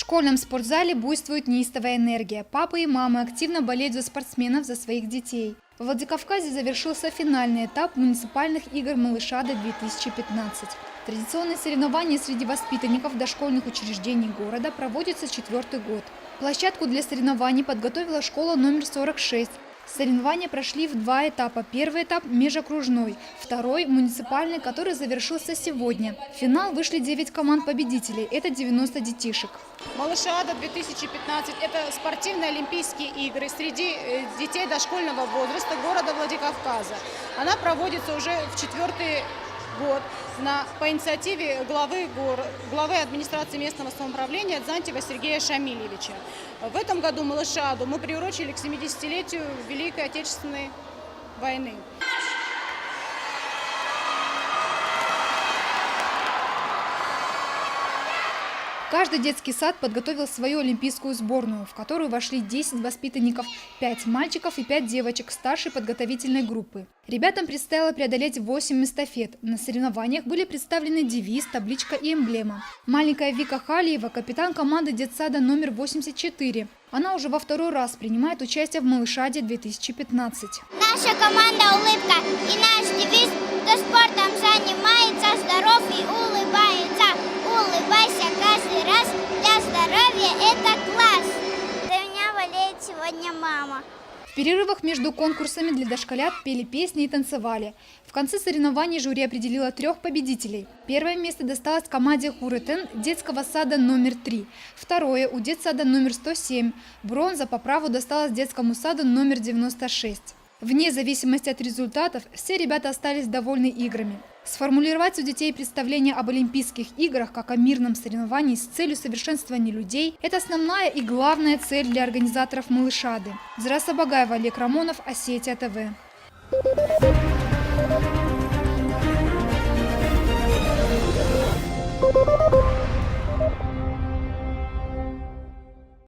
школьном спортзале буйствует неистовая энергия. Папы и мамы активно болеют за спортсменов, за своих детей. В Владикавказе завершился финальный этап муниципальных игр «Малышада-2015». Традиционные соревнования среди воспитанников дошкольных учреждений города проводятся 4-й год. Площадку для соревнований подготовила школа номер 46. Соревнования прошли в 2 этапа. Первый этап – межокружной, второй – муниципальный, который завершился сегодня. В финал вышли 9 команд-победителей. Это 90 детишек. Малышада-2015 – это спортивные олимпийские игры среди детей дошкольного возраста города Владикавказа. Она проводится уже в 4-й год по инициативе главы администрации местного самоуправления Дзантьева Сергея Шамильевича. В этом году Малышаду мы приурочили к 70-летию Великой Отечественной войны. Каждый детский сад подготовил свою олимпийскую сборную, в которую вошли 10 воспитанников, 5 мальчиков и 5 девочек старшей подготовительной группы. Ребятам предстояло преодолеть 8 эстафет. На соревнованиях были представлены девиз, табличка и эмблема. Маленькая Вика Халиева – капитан команды детсада номер 84. Она уже во 2-й раз принимает участие в Малышаде-2015. Наша команда «Улыбка» и наш девиз «Кто спортом занимается, здоров и улыбается». Улыбайся каждый раз, для здоровья это класс. За меня болеет сегодня мама. В перерывах между конкурсами для дошколят пели песни и танцевали. В конце соревнований жюри определило 3 победителей. Первое место досталось команде Хурытен детского сада номер 3. Второе – у детсада номер 107. Бронза по праву досталась детскому саду номер 96. Вне зависимости от результатов, все ребята остались довольны играми. Сформулировать у детей представление об Олимпийских играх как о мирном соревновании с целью совершенствования людей – это основная и главная цель для организаторов Малышады. Зраса Багаева, Олег Рамонов, Осетия ТВ.